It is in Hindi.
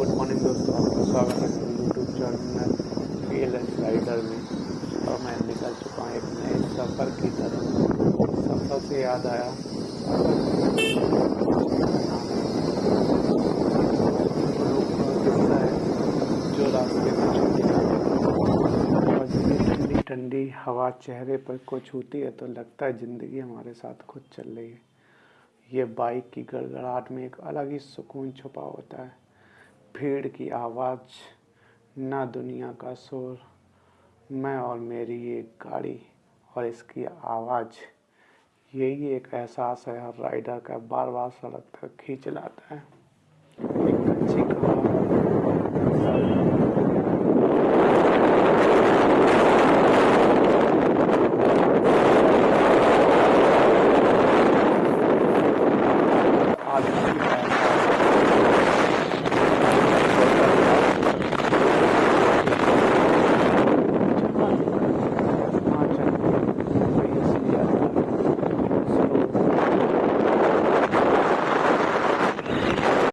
गुड मॉर्निंग दोस्तों, आपका स्वागत है मेरे यूट्यूब चैनल फील्ड राइडर में। और मैं निकल चुका हूँ एक नए सफ़र की तरफ। सफ़र से याद आया, सफ़र में मैं का नाम है वो किस्सा है जो रास्ते में छुट्टियाँ और जब ये ठंडी ठंडी हवा चेहरे पर को छूती है तो लगता है ज़िंदगी हमारे साथ खुद चल रही है। ये बाइक की गड़गड़ाहट में एक अलग ही सुकून छुपा होता है। भीड़ की आवाज़, ना दुनिया का शोर, मैं और मेरी ये गाड़ी और इसकी आवाज़, यही एक एहसास है हर राइडर का बार बार सड़क तक खींच लाता है। एक कच्ची